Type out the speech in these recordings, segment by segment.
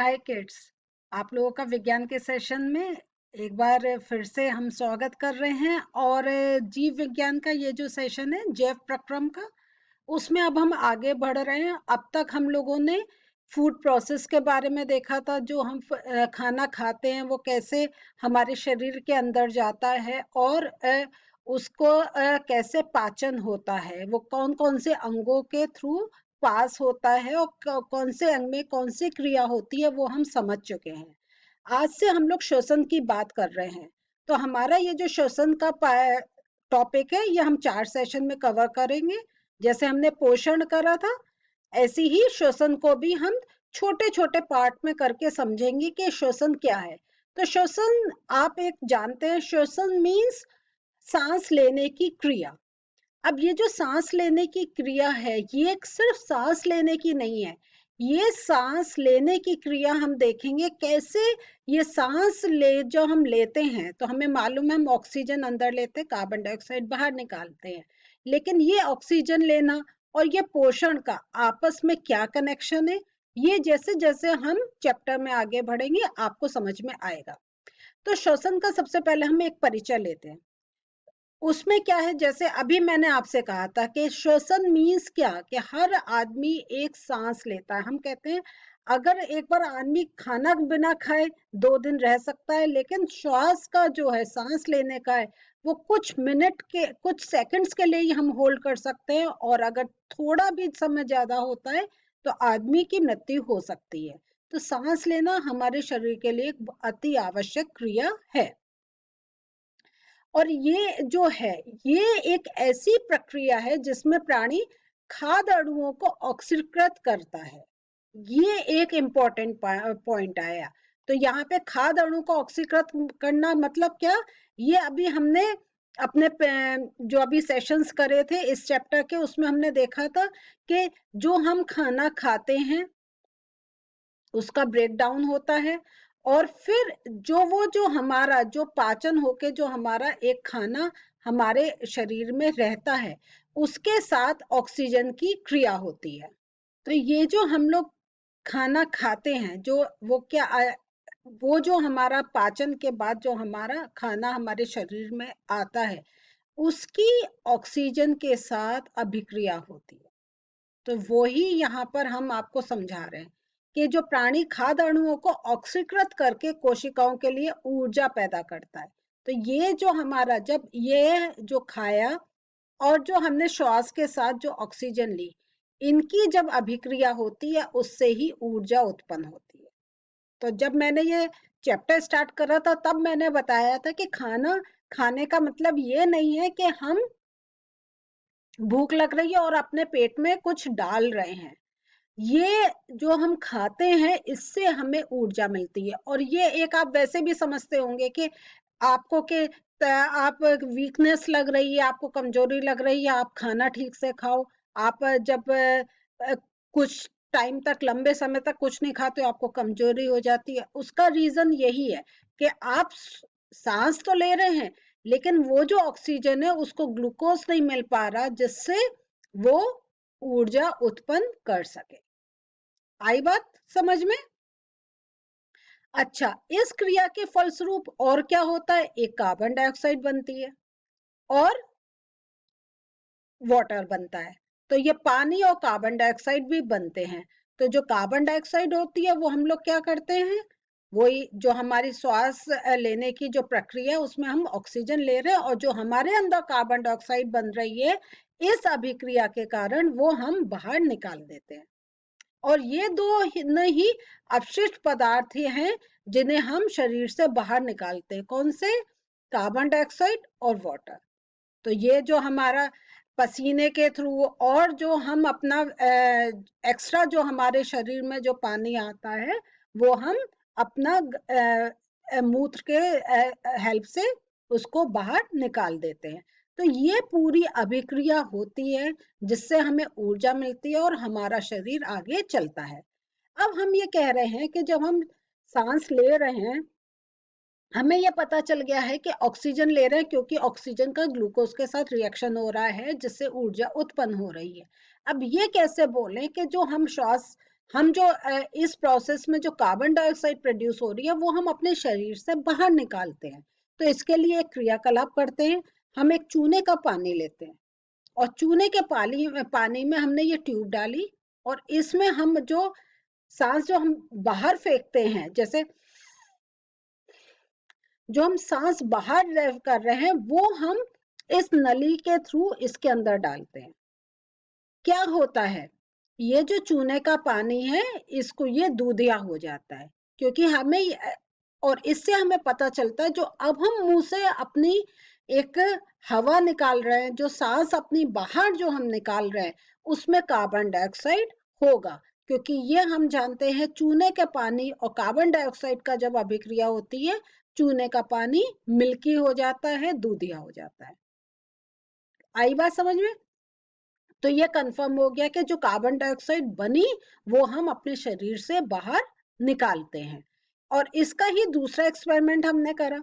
हाय kids. आप लोगों का विज्ञान के सेशन में एक बार फिर से हम स्वागत कर रहे हैं। और जीव विज्ञान का ये जो सेशन है जैव प्रक्रम का, उसमें अब हम आगे बढ़ रहे हैं। अब तक हम लोगों ने फूड प्रोसेस के बारे में देखा था। जो हम खाना खाते हैं वो कैसे हमारे शरीर के अंदर जाता है और उसको कैसे पाचन होता है, वो कौन कौन से अंगों के थ्रू पास होता है और कौन से अंग में कौन सी क्रिया होती है, वो हम समझ चुके हैं। आज से हम लोग श्वसन की बात कर रहे हैं। तो हमारा ये जो श्वसन का टॉपिक है, ये हम 4 सेशन में कवर करेंगे। जैसे हमने पोषण करा था, ऐसे ही श्वसन को भी हम छोटे छोटे पार्ट में करके समझेंगे कि श्वसन क्या है। तो श्वसन आप एक जानते हैं, श्वसन मीन्स सांस लेने की क्रिया। अब ये जो सांस लेने की क्रिया है, ये सिर्फ सांस लेने की नहीं है। ये सांस लेने की क्रिया हम देखेंगे कैसे। ये सांस जो हम लेते हैं, तो हमें मालूम है हम ऑक्सीजन अंदर लेते हैं, कार्बन डाइऑक्साइड बाहर निकालते हैं। लेकिन ये ऑक्सीजन लेना और ये पोषण का आपस में क्या कनेक्शन है, ये जैसे जैसे हम चैप्टर में आगे बढ़ेंगे आपको समझ में आएगा। तो श्वसन का सबसे पहले हम एक परिचय लेते हैं। उसमें क्या है, जैसे अभी मैंने आपसे कहा था कि श्वसन मीन्स क्या, कि हर आदमी एक सांस लेता है। हम कहते हैं अगर एक बार आदमी खाना बिना खाए 2 दिन रह सकता है, लेकिन श्वास का जो है, सांस लेने का है, वो कुछ मिनट के, कुछ सेकंड्स के लिए ही हम होल्ड कर सकते हैं। और अगर थोड़ा भी समय ज्यादा होता है तो आदमी की मृत्यु हो सकती है। तो सांस लेना हमारे शरीर के लिए एक अति आवश्यक क्रिया है। और ये जो है, ये एक ऐसी प्रक्रिया है जिसमें प्राणी खाद्य अणुओं को ऑक्सीकृत करता है। ये एक इम्पोर्टेंट पॉइंट आया। तो यहाँ पे खाद्य अणु को ऑक्सीकृत करना मतलब क्या, ये अभी हमने अपने जो अभी सेशंस करे थे इस चैप्टर के, उसमें हमने देखा था कि जो हम खाना खाते हैं उसका ब्रेक डाउन होता है, और फिर जो हमारा जो पाचन होके जो हमारा एक खाना हमारे शरीर में रहता है, उसके साथ ऑक्सीजन की क्रिया होती है। तो ये जो हम लोग खाना खाते हैं, जो वो क्या वो जो हमारा पाचन के बाद जो हमारा खाना हमारे शरीर में आता है, उसकी ऑक्सीजन के साथ अभिक्रिया होती है। तो वो ही यहाँ पर हम आपको समझा रहे हैं कि जो प्राणी खाद्य अणुओं को ऑक्सीकृत करके कोशिकाओं के लिए ऊर्जा पैदा करता है। तो ये जो हमारा, जब ये जो खाया और जो हमने श्वास के साथ जो ऑक्सीजन ली, इनकी जब अभिक्रिया होती है उससे ही ऊर्जा उत्पन्न होती है। तो जब मैंने ये चैप्टर स्टार्ट करा था तब मैंने बताया था कि खाना खाने का मतलब ये नहीं है कि हम भूख लग रही है और अपने पेट में कुछ डाल रहे हैं। ये जो हम खाते हैं इससे हमें ऊर्जा मिलती है। और ये एक आप वैसे भी समझते होंगे कि आपको के आप वीकनेस लग रही है, आपको कमजोरी लग रही है, आप खाना ठीक से खाओ। आप जब कुछ टाइम तक, लंबे समय तक कुछ नहीं खाते हो, आपको कमजोरी हो जाती है। उसका रीजन यही है कि आप सांस तो ले रहे हैं, लेकिन वो जो ऑक्सीजन है उसको ग्लूकोज नहीं मिल पा रहा जिससे वो ऊर्जा उत्पन्न कर सके। आई बात समझ में? अच्छा, इस क्रिया के फलस्वरूप और क्या होता है, एक कार्बन डाइऑक्साइड बनती है और वाटर बनता है। तो ये पानी और कार्बन डाइऑक्साइड भी बनते हैं। तो जो कार्बन डाइऑक्साइड होती है वो हम लोग क्या करते हैं, वही जो हमारी श्वास लेने की जो प्रक्रिया है उसमें हम ऑक्सीजन ले रहे हैं, और जो हमारे अंदर कार्बन डाइऑक्साइड बन रही है, इस अभिक्रिया के कारण वो हम बाहर निकाल देते हैं। और ये दो ही अपशिष्ट पदार्थ हैं जिन्हें हम शरीर से बाहर निकालते हैं। कौन से? कार्बन डाइऑक्साइड और वाटर। तो ये जो हमारा पसीने के थ्रू और जो हम अपना एक्स्ट्रा जो हमारे शरीर में जो पानी आता है, वो हम अपना मूत्र के हेल्प से उसको बाहर निकाल देते हैं। तो ये पूरी अभिक्रिया होती है जिससे हमें ऊर्जा मिलती है और हमारा शरीर आगे चलता है। अब हम ये कह रहे हैं कि जब हम सांस ले रहे हैं, हमें यह पता चल गया है कि ऑक्सीजन ले रहे हैं क्योंकि ऑक्सीजन का ग्लूकोज के साथ रिएक्शन हो रहा है जिससे ऊर्जा उत्पन्न हो रही है। अब ये कैसे बोलें कि जो हम श्वास हम जो इस प्रोसेस में जो कार्बन डाइऑक्साइड प्रोड्यूस हो रही है वो हम अपने शरीर से बाहर निकालते हैं। तो इसके लिए एक क्रियाकलाप करते हैं। हम एक चूने का पानी लेते हैं और चूने के पानी में हमने ये ट्यूब डाली और इसमें हम जो सांस जो हम बाहर फेंकते हैं, जैसे जो हम सांस बाहर कर रहे हैं वो हम इस नली के थ्रू इसके अंदर डालते हैं। क्या होता है, ये जो चूने का पानी है इसको ये दूधिया हो जाता है, क्योंकि हमें और इससे हमें पता चलता है जो अब हम मुंह से अपनी एक हवा निकाल रहे हैं, जो सांस अपनी बाहर जो हम निकाल रहे हैं उसमें कार्बन डाइऑक्साइड होगा, क्योंकि ये हम जानते हैं चूने के पानी और कार्बन डाइऑक्साइड का जब अभिक्रिया होती है चूने का पानी मिल्की हो जाता है, दूधिया हो जाता है। आई बात समझ में? तो ये कंफर्म हो गया कि जो कार्बन डाइऑक्साइड बनी वो हम अपने शरीर से बाहर निकालते हैं। और इसका ही दूसरा एक्सपेरिमेंट हमने करा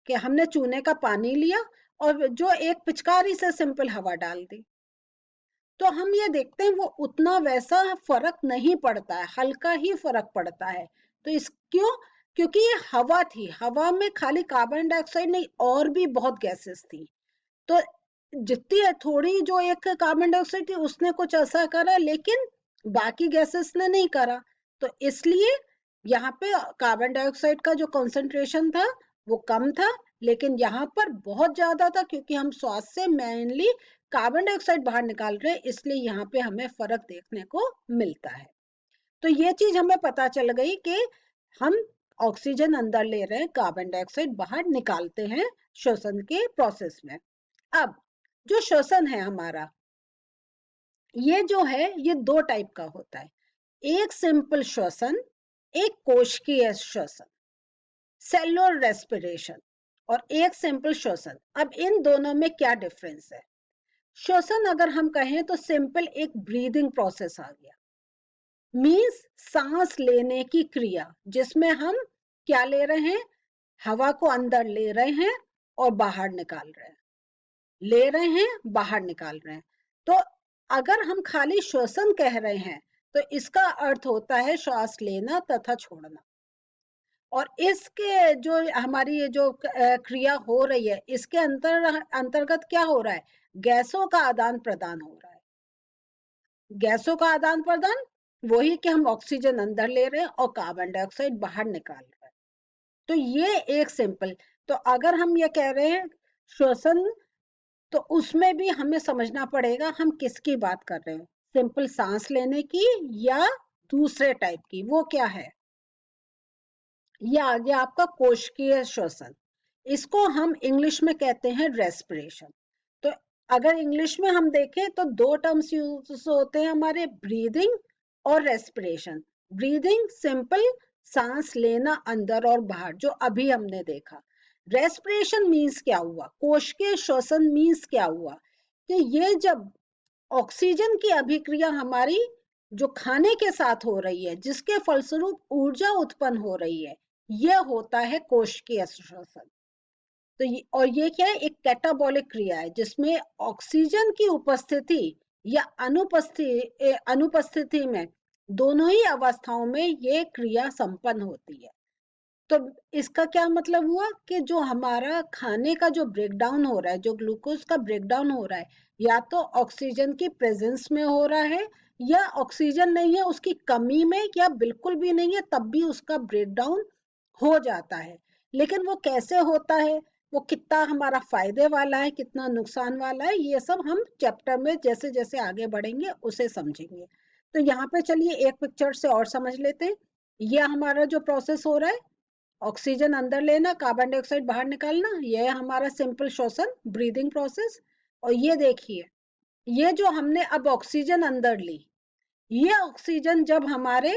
कि हमने चूने का पानी लिया और जो एक पिचकारी से सिंपल हवा डाल दी, तो हम ये देखते हैं वो उतना वैसा फर्क नहीं पड़ता है, हल्का ही फर्क पड़ता है। तो इस क्यों? क्योंकि ये हवा थी, हवा में खाली कार्बन डाइऑक्साइड नहीं और भी बहुत गैसेस थी। तो जितनी थोड़ी जो एक कार्बन डाइऑक्साइड थी उसने कुछ ऐसा करा, लेकिन बाकी गैसेस ने नहीं करा। तो इसलिए यहाँ पे कार्बन डाइऑक्साइड का जो कंसंट्रेशन था वो कम था, लेकिन यहाँ पर बहुत ज्यादा था, क्योंकि हम श्वास से मेनली कार्बन डाइऑक्साइड बाहर निकाल रहे हैं, इसलिए यहाँ पे हमें फर्क देखने को मिलता है। तो ये चीज हमें पता चल गई कि हम ऑक्सीजन अंदर ले रहे हैं, कार्बन डाइऑक्साइड बाहर निकालते हैं श्वसन के प्रोसेस में। अब जो श्वसन है हमारा, ये जो है ये दो टाइप का होता है, एक सिंपल श्वसन, एक कोशिकीय श्वसन, सेलुलर रेस्पिरेशन, और एक सिंपल श्वसन। अब इन दोनों में क्या डिफरेंस है? श्वसन अगर हम कहें तो सिंपल एक ब्रीदिंग प्रोसेस आ गया, मींस सांस लेने की क्रिया, जिसमें हम क्या ले रहे हैं, हवा को अंदर ले रहे हैं और बाहर निकाल रहे हैं, ले रहे हैं बाहर निकाल रहे हैं। तो अगर हम खाली श्वसन कह रहे हैं तो इसका अर्थ होता है श्वास लेना तथा छोड़ना। और इसके जो हमारी ये जो क्रिया हो रही है इसके अंतर्गत क्या हो रहा है, गैसों का आदान प्रदान हो रहा है। गैसों का आदान प्रदान वही कि हम ऑक्सीजन अंदर ले रहे हैं और कार्बन डाइऑक्साइड बाहर निकाल रहे हैं। तो ये एक सिंपल, तो अगर हम ये कह रहे हैं श्वसन, तो उसमें भी हमें समझना पड़ेगा हम किसकी बात कर रहे हैं, सिंपल सांस लेने की या दूसरे टाइप की, वो क्या है। ये आ गया आपका कोशिकीय श्वसन, इसको हम इंग्लिश में कहते हैं रेस्पिरेशन। तो अगर इंग्लिश में हम देखें तो दो टर्म्स यूज होते हैं हमारे, ब्रीदिंग और रेस्पिरेशन। ब्रीदिंग सिंपल सांस लेना अंदर और बाहर, जो अभी हमने देखा। रेस्पिरेशन मीन्स क्या हुआ, कोशिकीय श्वसन मीन्स क्या हुआ, कि ये जब ऑक्सीजन की अभिक्रिया हमारी जो खाने के साथ हो रही है, जिसके फलस्वरूप ऊर्जा उत्पन्न हो रही है, यह होता है कोशिकीय श्वसन। तो और ये क्या है, एक कैटाबॉलिक क्रिया है जिसमें ऑक्सीजन की उपस्थिति या अनुपस्थिति में, दोनों ही अवस्थाओं में ये क्रिया संपन्न होती है। तो इसका क्या मतलब हुआ कि जो हमारा खाने का जो ब्रेकडाउन हो रहा है, जो ग्लूकोज का ब्रेकडाउन हो रहा है, या तो ऑक्सीजन की प्रेजेंस में हो रहा है, या ऑक्सीजन नहीं है उसकी कमी में, या बिल्कुल भी नहीं है तब भी उसका ब्रेकडाउन हो जाता है। लेकिन वो कैसे होता है, वो कितना हमारा फायदे वाला है, कितना नुकसान वाला है, ये सब हम चैप्टर में जैसे जैसे आगे बढ़ेंगे उसे समझेंगे। तो यहाँ पे चलिए एक पिक्चर से और समझ लेते हैं। ये हमारा जो प्रोसेस हो रहा है, ऑक्सीजन अंदर लेना, कार्बन डाइऑक्साइड बाहर निकालना, यह हमारा सिंपल श्वसन, ब्रीदिंग प्रोसेस। और ये देखिए, ये जो हमने अब ऑक्सीजन अंदर ली, ये ऑक्सीजन जब हमारे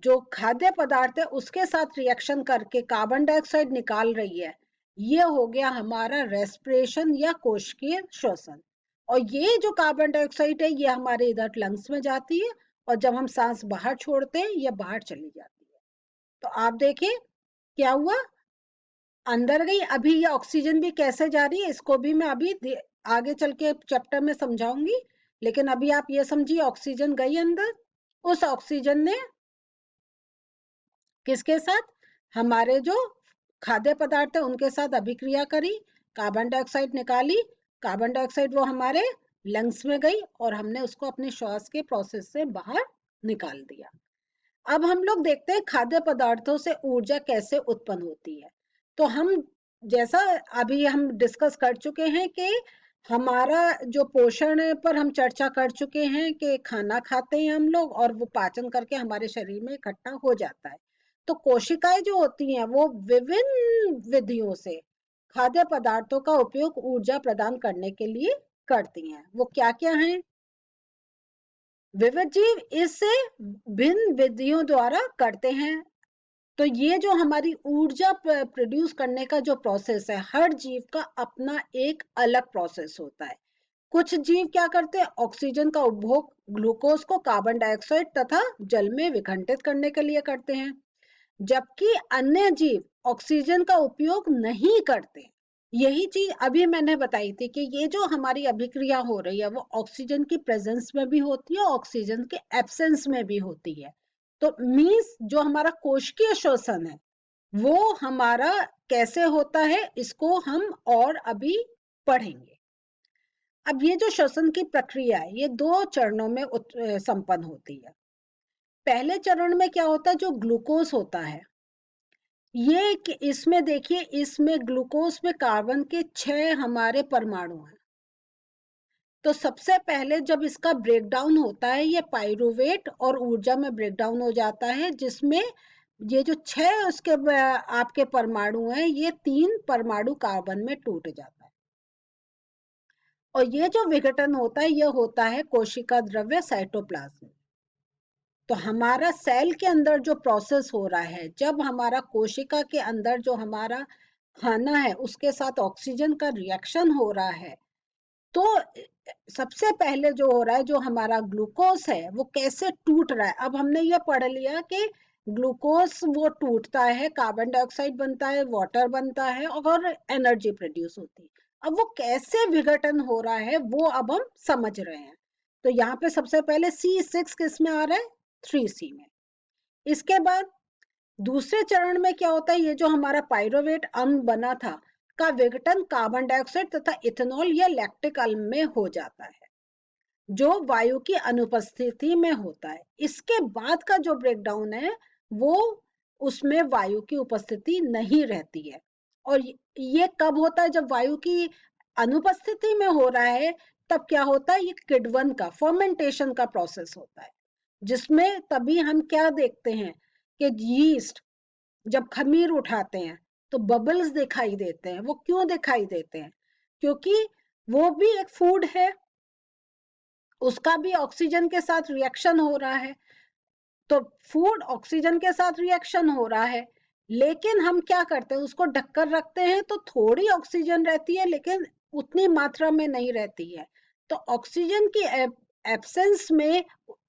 जो खाद्य पदार्थ है उसके साथ रिएक्शन करके कार्बन डाइऑक्साइड निकाल रही है, ये हो गया हमारा रेस्पिरेशन या कोशिकीय श्वसन। और ये जो कार्बन डाइऑक्साइड है ये हमारे इधर लंग्स में जाती है, और जब हम सांस बाहर छोड़ते हैं ये बाहर चली जाती है। तो आप देखिए क्या हुआ, अंदर गई। अभी ये ऑक्सीजन भी कैसे जा रही है इसको भी मैं अभी आगे चल के चैप्टर में समझाऊंगी, लेकिन अभी आप ये समझिए ऑक्सीजन गई अंदर उस ऑक्सीजन ने किसके साथ, हमारे जो खाद्य पदार्थ है उनके साथ अभिक्रिया करी, कार्बन डाइऑक्साइड निकाली, कार्बन डाइऑक्साइड वो हमारे लंग्स में गई और हमने उसको अपने श्वास के प्रोसेस से बाहर निकाल दिया। अब हम लोग देखते हैं खाद्य पदार्थों से ऊर्जा कैसे उत्पन्न होती है। तो हम जैसा अभी हम डिस्कस कर चुके हैं कि हमारा जो पोषण पर हम चर्चा कर चुके हैं कि खाना खाते हैं हम लोग और वो पाचन करके हमारे शरीर में इकट्ठा हो जाता है। तो कोशिकाएं जो होती हैं वो विभिन्न विधियों से खाद्य पदार्थों का उपयोग ऊर्जा प्रदान करने के लिए करती हैं। वो क्या क्या हैं? विविध जीव इससे भिन्न विधियों द्वारा करते हैं। तो ये जो हमारी ऊर्जा प्रोड्यूस करने का जो प्रोसेस है, हर जीव का अपना एक अलग प्रोसेस होता है। कुछ जीव क्या करते हैं, ऑक्सीजन का उपभोग ग्लूकोज को कार्बन डाइऑक्साइड तथा जल में विघटित करने के लिए करते हैं, जबकि अन्य जीव ऑक्सीजन का उपयोग नहीं करते। यही चीज अभी मैंने बताई थी कि ये जो हमारी अभिक्रिया हो रही है वो ऑक्सीजन की प्रेजेंस में भी होती है, ऑक्सीजन के एब्सेंस में भी होती है। तो मीन्स जो हमारा कोशिकीय श्वसन है वो हमारा कैसे होता है, इसको हम और अभी पढ़ेंगे। अब ये जो श्वसन की प्रक्रिया है ये 2 चरणों में संपन्न होती है। पहले चरण में क्या होता है, जो ग्लूकोज होता है, ये इसमें देखिए, इसमें ग्लूकोज में कार्बन के 6 हमारे परमाणु हैं। तो सबसे पहले जब इसका ब्रेकडाउन होता है ये पाइरूवेट और ऊर्जा में ब्रेकडाउन हो जाता है, जिसमें ये जो 6 उसके आपके परमाणु हैं ये 3 परमाणु कार्बन में टूट जाता है। और ये जो विघटन होता है ये होता है कोशिका द्रव्य साइटोप्लाज्म। तो हमारा सेल के अंदर जो प्रोसेस हो रहा है, जब हमारा कोशिका के अंदर जो हमारा खाना है उसके साथ ऑक्सीजन का रिएक्शन हो रहा है, तो सबसे पहले जो हो रहा है, जो हमारा ग्लूकोज है वो कैसे टूट रहा है। अब हमने ये पढ़ लिया कि ग्लूकोज वो टूटता है, कार्बन डाइऑक्साइड बनता है, वाटर बनता है और एनर्जी प्रोड्यूस होती है। अब वो कैसे विघटन हो रहा है वो अब हम समझ रहे हैं। तो यहाँ पे सबसे पहले C6 किस में आ रहा है, 3C में। इसके बाद दूसरे चरण में क्या होता है, ये जो हमारा पाइरूवेट अम्ल बना था का विघटन कार्बन डाइऑक्साइड तथा इथेनॉल या लैक्टिक अम्ल में हो जाता है, जो वायु की अनुपस्थिति में होता है। इसके बाद का जो ब्रेकडाउन है वो उसमें वायु की उपस्थिति नहीं रहती है। और ये कब होता है, जब वायु की अनुपस्थिति में हो रहा है तब क्या होता है, ये किण्वन का फर्मेंटेशन का प्रोसेस होता है, जिसमें तभी हम क्या देखते हैं कि यीस्ट जब खमीर उठाते हैं तो बबल्स दिखाई देते हैं। वो क्यों दिखाई देते हैं, क्योंकि वो भी एक फूड है, उसका भी ऑक्सीजन के साथ रिएक्शन हो रहा है। तो फूड ऑक्सीजन के साथ रिएक्शन हो रहा है, लेकिन हम क्या करते हैं, उसको ढककर रखते हैं तो थोड़ी ऑक्सीजन रहती है लेकिन उतनी मात्रा में नहीं रहती है। तो ऑक्सीजन की एब्सेंस में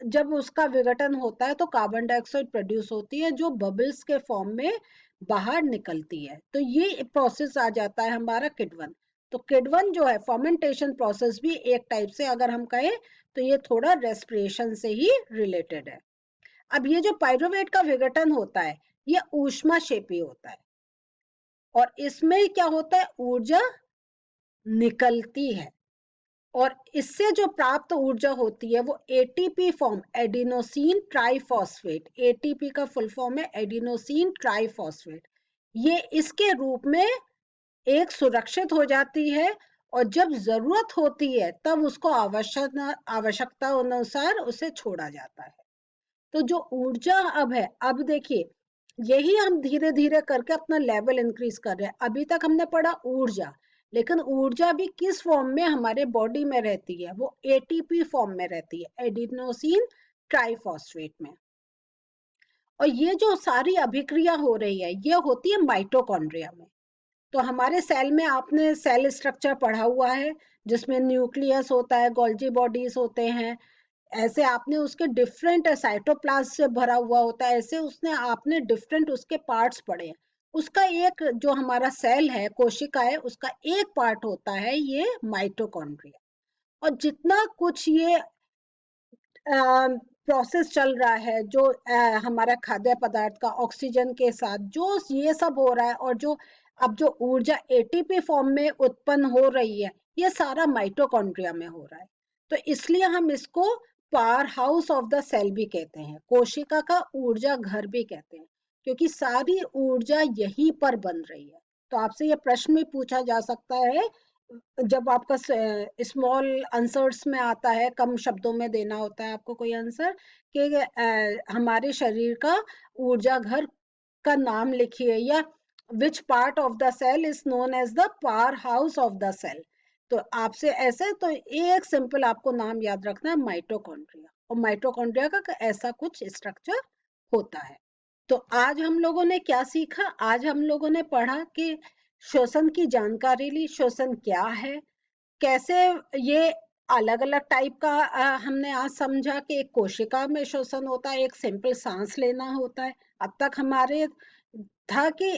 जब उसका विघटन होता है तो कार्बन डाइऑक्साइड प्रोड्यूस होती है, जो बबल्स के फॉर्म में बाहर निकलती है। तो ये प्रोसेस आ जाता है हमारा किण्वन। तो किण्वन जो है फर्मेंटेशन प्रोसेस भी एक टाइप से अगर हम कहें तो ये थोड़ा रेस्पिरेशन से ही रिलेटेड है। अब ये जो पाइरूवेट का विघटन होता है ये ऊष्माक्षेपी होता है और इसमें क्या होता है, ऊर्जा निकलती है और इससे जो प्राप्त ऊर्जा होती है वो ATP form, adenosine triphosphate, ATP का फुल फॉर्म है एडिनोसिन ट्राइफॉस्फेट, ये इसके रूप में एक सुरक्षित हो जाती है और जब जरूरत होती है तब उसको आवश्यकता अनुसार उसे छोड़ा जाता है। तो जो ऊर्जा अब है, अब देखिए यही हम धीरे धीरे करके अपना लेवल इंक्रीज कर रहे हैं। अभी तक हमने पढ़ा ऊर्जा, लेकिन ऊर्जा भी किस फॉर्म में हमारे बॉडी में रहती है, वो एटीपी फॉर्म में रहती है, एडिनोसिन ट्राइफॉस्फेट में। और ये जो सारी अभिक्रिया हो रही है ये होती है माइटोकॉन्ड्रिया में। तो हमारे सेल में आपने सेल स्ट्रक्चर पढ़ा हुआ है, जिसमें न्यूक्लियस होता है, गोल्जी बॉडीज होते हैं, ऐसे आपने उसके डिफरेंट साइटोप्लाज्म से भरा हुआ होता है, ऐसे उसने आपने डिफरेंट उसके पार्ट्स पढ़े हैं। उसका एक जो हमारा सेल है, कोशिका है, उसका एक पार्ट होता है ये माइटोकॉन्ड्रिया। और जितना कुछ ये प्रोसेस चल रहा है, जो हमारा खाद्य पदार्थ का ऑक्सीजन के साथ जो ये सब हो रहा है, और जो अब जो ऊर्जा एटीपी फॉर्म में उत्पन्न हो रही है, ये सारा माइटोकॉन्ड्रिया में हो रहा है। तो इसलिए हम इसको power house of the cell भी कहते हैं, कोशिका का ऊर्जा घर भी कहते हैं, क्योंकि सारी ऊर्जा यहीं पर बन रही है। तो आपसे ये प्रश्न भी पूछा जा सकता है, जब आपका स्मॉल आंसर्स में आता है, कम शब्दों में देना होता है आपको कोई आंसर, कि हमारे शरीर का ऊर्जा घर का नाम लिखिए, या which part of the cell is known as the power house of the cell. तो आपसे ऐसे तो एक सिंपल आपको नाम याद रखना है, माइटोकॉन्ड्रिया, और माइटोकॉन्ड्रिया का ऐसा कुछ स्ट्रक्चर होता है। तो आज हम लोगों ने क्या सीखा? आज हम लोगों ने पढ़ा कि श्वसन की जानकारी ली, श्वसन क्या है, कैसे ये अलग अलग टाइप का हमने आज समझा कि एक कोशिका में श्वसन होता है, एक सिंपल सांस लेना होता है। अब तक हमारे था कि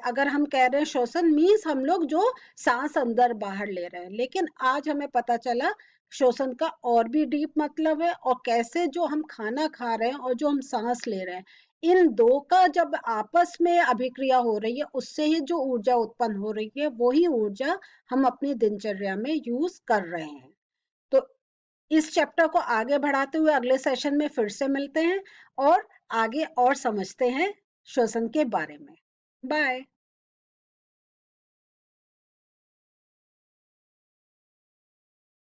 अगर हम कह रहे हैं श्वसन मीन्स हम लोग जो सांस अंदर बाहर ले रहे हैं, लेकिन आज हमें पता चला श्वसन का और भी डीप मतलब है, और कैसे जो हम खाना खा रहे हैं और जो हम सांस ले रहे हैं, इन दो का जब आपस में अभिक्रिया हो रही है, उससे ही जो ऊर्जा उत्पन्न हो रही है, वही ऊर्जा हम अपनी दिनचर्या में यूज कर रहे हैं। तो इस चैप्टर को आगे बढ़ाते हुए अगले सेशन में फिर से मिलते हैं, और आगे और समझते हैं श्वसन के बारे में। बाय।